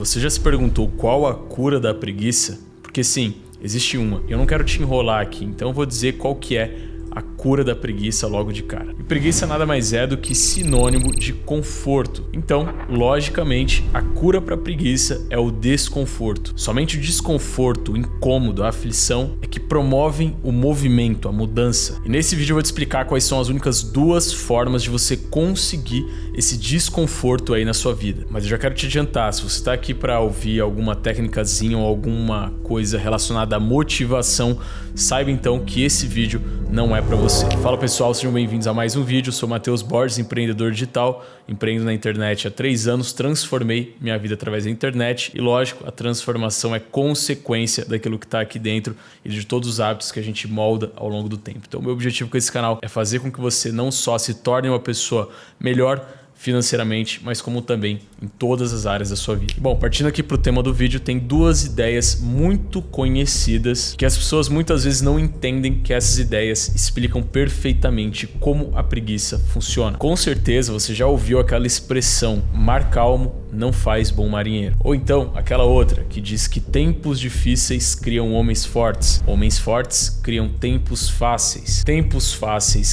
Você já se perguntou qual a cura da preguiça? Porque sim, existe uma. Eu não quero te enrolar aqui, então eu vou dizer qual que é a cura da preguiça logo de cara. E preguiça nada mais é do que sinônimo de conforto. Então, logicamente, a cura para preguiça é o desconforto. Somente o desconforto, o incômodo, a aflição é que promovem o movimento, a mudança. E nesse vídeo eu vou te explicar quais são as únicas duas formas de você conseguir esse desconforto aí na sua vida. Mas eu já quero te adiantar, se você está aqui para ouvir alguma técnicazinha ou alguma coisa relacionada à motivação, saiba então que esse vídeo não é para você. Fala pessoal, sejam bem-vindos a mais um vídeo. Eu sou Matheus Borges, empreendedor digital, empreendo na internet há 3 anos, transformei minha vida através da internet e lógico, a transformação é consequência daquilo que está aqui dentro e de todos os hábitos que a gente molda ao longo do tempo. Então, o meu objetivo com esse canal é fazer com que você não só se torne uma pessoa melhor financeiramente, mas como também em todas as áreas da sua vida. Bom, partindo aqui para o tema do vídeo, tem duas ideias muito conhecidas que as pessoas muitas vezes não entendem que essas ideias explicam perfeitamente como a preguiça funciona. Com certeza você já ouviu aquela expressão, mar calmo não faz bom marinheiro. Ou então aquela outra que diz que tempos difíceis criam homens fortes criam tempos fáceis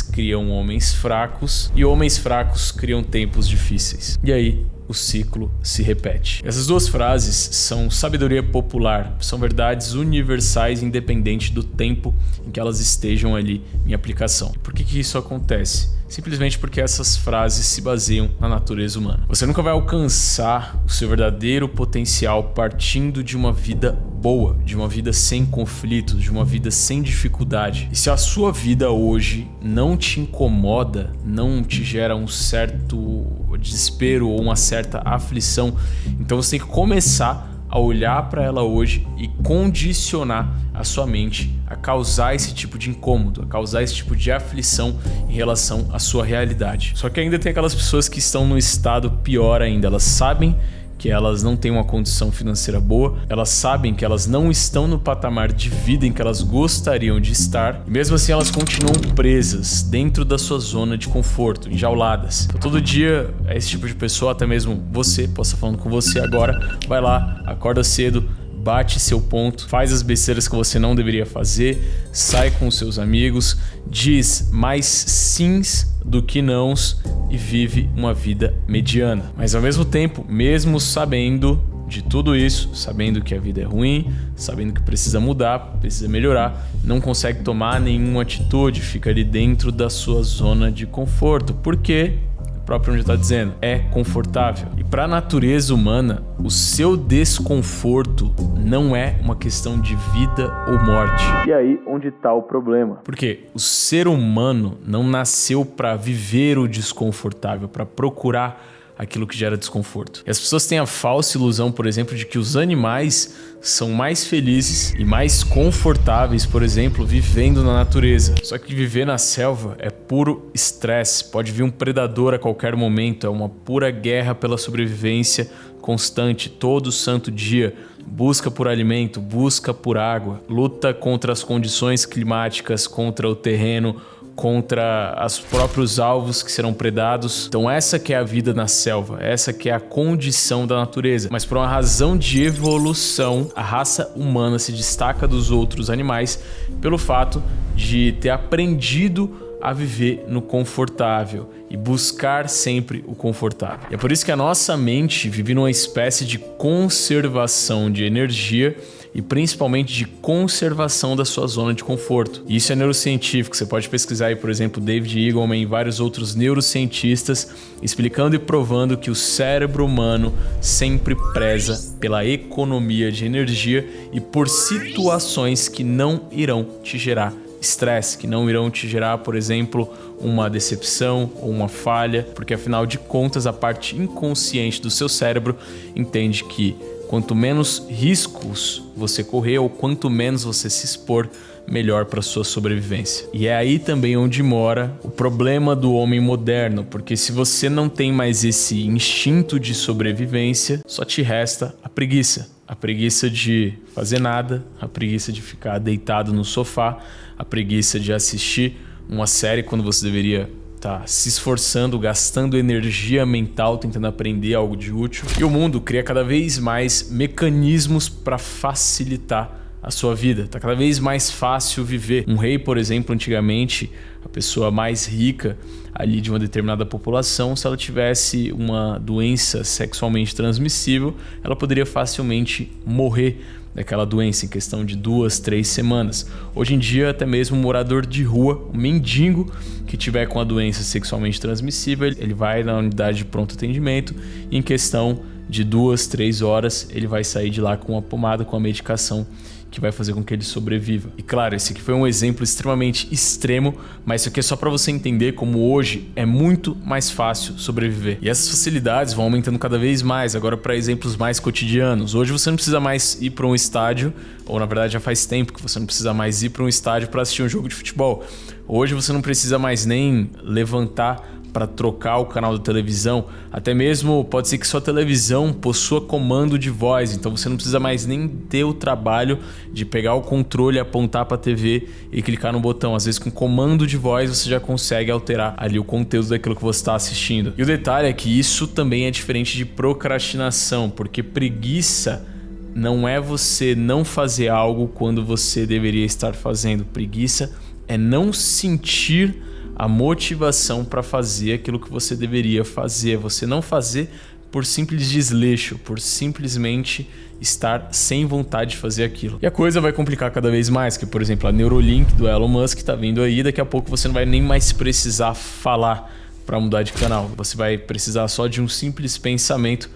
criam homens fracos e homens fracos criam tempos difíceis. E aí o ciclo se repete. Essas duas frases são sabedoria popular, são verdades universais independente do tempo em que elas estejam ali em aplicação. Por que isso acontece? Simplesmente porque essas frases se baseiam na natureza humana. Você nunca vai alcançar o seu verdadeiro potencial partindo de uma vida boa, de uma vida sem conflitos, de uma vida sem dificuldade. E se a sua vida hoje não te incomoda, não te gera um certo desespero ou uma certa aflição, então você tem que começar a olhar para ela hoje e condicionar a sua mente a causar esse tipo de incômodo, a causar esse tipo de aflição em relação à sua realidade. Só que ainda tem aquelas pessoas que estão no estado pior ainda, elas sabem que elas não têm uma condição financeira boa, elas sabem que elas não estão no patamar de vida em que elas gostariam de estar, e mesmo assim elas continuam presas dentro da sua zona de conforto, enjauladas. Então todo dia esse tipo de pessoa, até mesmo você, posso estar falando com você agora, vai lá, acorda cedo, bate seu ponto, faz as besteiras que você não deveria fazer, sai com os seus amigos, diz mais sims do que nãos e vive uma vida mediana. Mas ao mesmo tempo, mesmo sabendo de tudo isso, sabendo que a vida é ruim, sabendo que precisa mudar, precisa melhorar, não consegue tomar nenhuma atitude, fica ali dentro da sua zona de conforto. Por quê? O próprio onde está dizendo, é confortável. E para a natureza humana, o seu desconforto não é uma questão de vida ou morte. E aí onde está o problema? Porque o ser humano não nasceu para viver o desconfortável, para procurar aquilo que gera desconforto. E as pessoas têm a falsa ilusão, por exemplo, de que os animais são mais felizes e mais confortáveis, por exemplo, vivendo na natureza. Só que viver na selva é puro estresse, pode vir um predador a qualquer momento, é uma pura guerra pela sobrevivência constante, todo santo dia. Busca por alimento, busca por água, luta contra as condições climáticas, contra o terreno, contra os próprios alvos que serão predados. Então essa que é a vida na selva, essa que é a condição da natureza. Mas por uma razão de evolução, a raça humana se destaca dos outros animais pelo fato de ter aprendido a viver no confortável e buscar sempre o confortável. E é por isso que a nossa mente vive numa espécie de conservação de energia e principalmente de conservação da sua zona de conforto. E isso é neurocientífico, você pode pesquisar aí, por exemplo, David Eagleman e vários outros neurocientistas explicando e provando que o cérebro humano sempre preza pela economia de energia e por situações que não irão te gerar estresse, que não irão te gerar, por exemplo, uma decepção ou uma falha, porque afinal de contas a parte inconsciente do seu cérebro entende que quanto menos riscos você correr ou quanto menos você se expor, melhor para sua sobrevivência. E é aí também onde mora o problema do homem moderno, porque se você não tem mais esse instinto de sobrevivência, só te resta a preguiça. A preguiça de fazer nada, a preguiça de ficar deitado no sofá, a preguiça de assistir uma série quando você deveria tá se esforçando, gastando energia mental, tentando aprender algo de útil. E o mundo cria cada vez mais mecanismos para facilitar a sua vida. Tá cada vez mais fácil viver. Um rei, por exemplo, antigamente, a pessoa mais rica ali de uma determinada população, se ela tivesse uma doença sexualmente transmissível, ela poderia facilmente morrer daquela doença em questão de 2, 3 semanas. Hoje em dia, até mesmo um morador de rua, um mendigo que tiver com a doença sexualmente transmissível, ele vai na unidade de pronto atendimento e em questão de 2, 3 horas ele vai sair de lá com uma pomada, com a medicação que vai fazer com que ele sobreviva. E claro, esse aqui foi um exemplo extremamente extremo, mas isso aqui é só para você entender como hoje é muito mais fácil sobreviver. E essas facilidades vão aumentando cada vez mais, agora para exemplos mais cotidianos. Hoje você não precisa mais ir para um estádio, ou na verdade já faz tempo que você não precisa mais ir para um estádio para assistir um jogo de futebol. Hoje você não precisa mais nem levantar para trocar o canal da televisão, até mesmo pode ser que sua televisão possua comando de voz, então você não precisa mais nem ter o trabalho de pegar o controle, apontar para a TV e clicar no botão. Às vezes com comando de voz você já consegue alterar ali o conteúdo daquilo que você está assistindo. E o detalhe é que isso também é diferente de procrastinação, porque preguiça não é você não fazer algo quando você deveria estar fazendo. Preguiça é não sentir a motivação para fazer aquilo que você deveria fazer. Você não fazer por simples desleixo, por simplesmente estar sem vontade de fazer aquilo. E a coisa vai complicar cada vez mais, que por exemplo a Neuralink do Elon Musk está vindo aí, daqui a pouco você não vai nem mais precisar falar para mudar de canal. Você vai precisar só de um simples pensamento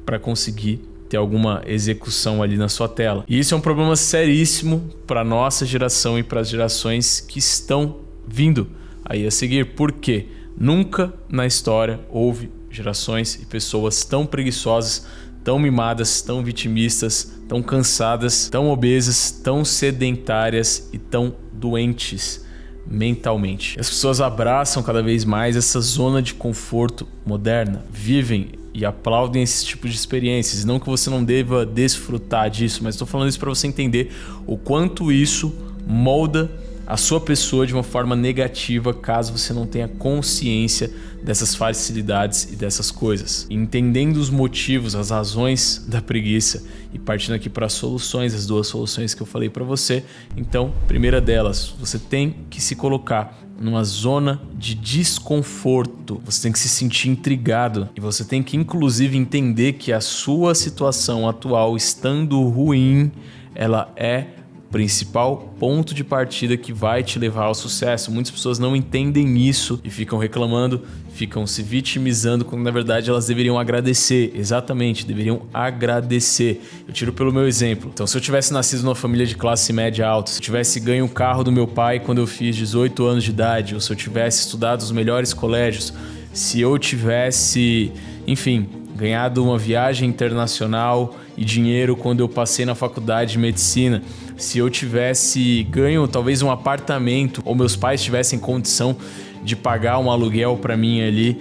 para conseguir ter alguma execução ali na sua tela. E isso é um problema seríssimo para nossa geração e para as gerações que estão vindo aí a seguir, porque nunca na história houve gerações e pessoas tão preguiçosas, tão mimadas, tão vitimistas, tão cansadas, tão obesas, tão sedentárias e tão doentes mentalmente. As pessoas abraçam cada vez mais essa zona de conforto moderna, vivem e aplaudem esse tipo de experiências. Não que você não deva desfrutar disso, mas estou falando isso para você entender o quanto isso molda a sua pessoa de uma forma negativa, caso você não tenha consciência dessas facilidades e dessas coisas. Entendendo os motivos, as razões da preguiça e partindo aqui para as soluções, as 2 soluções que eu falei para você. Então, primeira delas, você tem que se colocar numa zona de desconforto. Você tem que se sentir intrigado e você tem que inclusive entender que a sua situação atual, estando ruim, ela é principal ponto de partida que vai te levar ao sucesso. Muitas pessoas não entendem isso e ficam reclamando, ficam se vitimizando, quando na verdade elas deveriam agradecer. Exatamente, deveriam agradecer. Eu tiro pelo meu exemplo. Então, se eu tivesse nascido numa família de classe média alta, se eu tivesse ganho um carro do meu pai quando eu fiz 18 anos de idade, ou se eu tivesse estudado nos melhores colégios, se eu tivesse, enfim, ganhado uma viagem internacional e dinheiro quando eu passei na faculdade de medicina, se eu tivesse ganho talvez um apartamento ou meus pais tivessem condição de pagar um aluguel para mim ali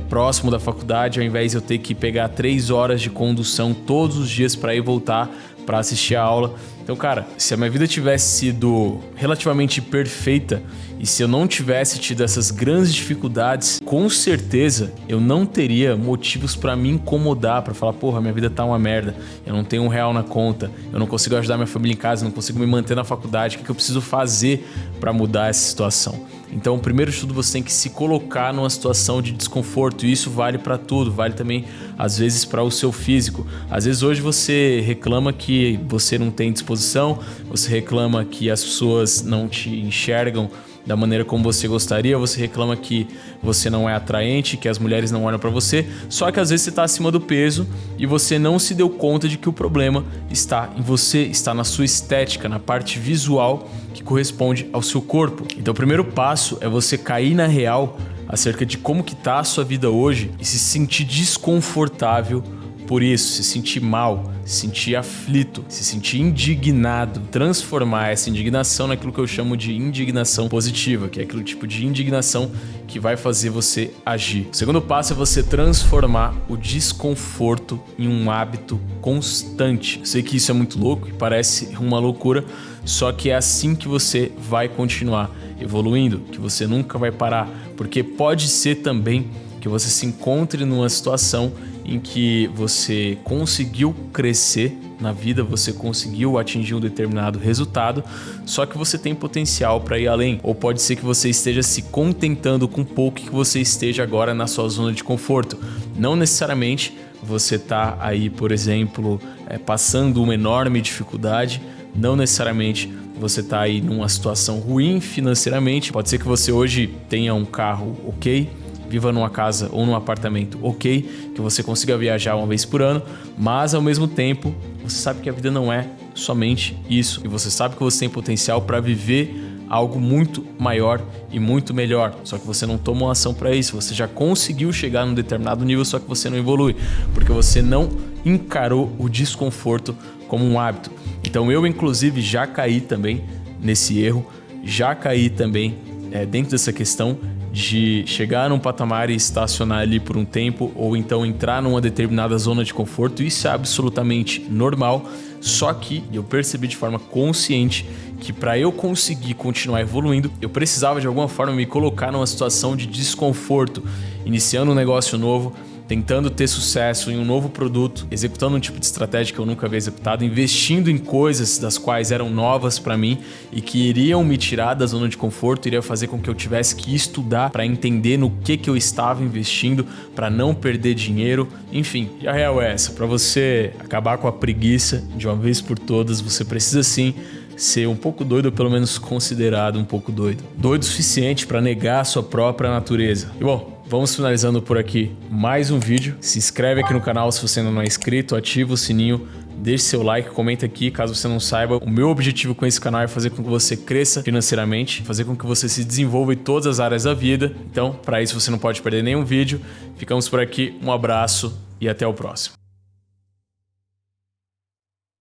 próximo da faculdade, ao invés de eu ter que pegar 3 horas de condução todos os dias para ir e voltar para assistir a aula. Então, cara, se a minha vida tivesse sido relativamente perfeita e se eu não tivesse tido essas grandes dificuldades, com certeza eu não teria motivos para me incomodar, para falar, porra, minha vida tá uma merda, eu não tenho R$1 na conta, eu não consigo ajudar minha família em casa, não consigo me manter na faculdade, o que eu preciso fazer para mudar essa situação? Então, primeiro de tudo, você tem que se colocar numa situação de desconforto, e isso vale para tudo, vale também, às vezes, para o seu físico. Às vezes, hoje você reclama que você não tem disposição, você reclama que as pessoas não te enxergam da maneira como você gostaria, você reclama que você não é atraente, que as mulheres não olham para você, só que às vezes você está acima do peso e você não se deu conta de que o problema está em você, está na sua estética, na parte visual que corresponde ao seu corpo. Então o primeiro passo é você cair na real acerca de como que tá a sua vida hoje e se sentir desconfortável por isso, se sentir mal, se sentir aflito, se sentir indignado, transformar essa indignação naquilo que eu chamo de indignação positiva, que é aquele tipo de indignação que vai fazer você agir. O segundo passo é você transformar o desconforto em um hábito constante. Eu sei que isso é muito louco e parece uma loucura, só que é assim que você vai continuar. evoluindo, que você nunca vai parar, porque pode ser também que você se encontre numa situação em que você conseguiu crescer na vida, você conseguiu atingir um determinado resultado, só que você tem potencial para ir além. Ou pode ser que você esteja se contentando com pouco, que você esteja agora na sua zona de conforto. Não necessariamente você está aí, por exemplo, passando uma enorme dificuldade, não necessariamente você está aí numa situação ruim financeiramente. Pode ser que você hoje tenha um carro ok, viva numa casa ou num apartamento ok, que você consiga viajar uma vez por ano, mas ao mesmo tempo você sabe que a vida não é somente isso, e você sabe que você tem potencial para viver algo muito maior e muito melhor, só que você não toma uma ação para isso. Você já conseguiu chegar num determinado nível, só que você não evolui, porque você não encarou o desconforto como um hábito. Então eu inclusive já caí também nesse erro, já caí também dentro dessa questão de chegar num patamar e estacionar ali por um tempo, ou então entrar numa determinada zona de conforto. Isso é absolutamente normal, só que eu percebi de forma consciente que para eu conseguir continuar evoluindo, eu precisava de alguma forma me colocar numa situação de desconforto, iniciando um negócio novo, tentando ter sucesso em um novo produto, executando um tipo de estratégia que eu nunca havia executado, investindo em coisas das quais eram novas para mim e que iriam me tirar da zona de conforto, iria fazer com que eu tivesse que estudar para entender no que eu estava investindo, para não perder dinheiro. Enfim, e a real é essa: para você acabar com a preguiça de uma vez por todas, você precisa sim ser um pouco doido, ou pelo menos considerado um pouco doido. Doido o suficiente para negar a sua própria natureza. E bom, vamos finalizando por aqui mais um vídeo. Se inscreve aqui no canal se você ainda não é inscrito, ativa o sininho, deixe seu like, comenta aqui caso você não saiba. O meu objetivo com esse canal é fazer com que você cresça financeiramente, fazer com que você se desenvolva em todas as áreas da vida. Então, para isso você não pode perder nenhum vídeo. Ficamos por aqui, um abraço e até o próximo.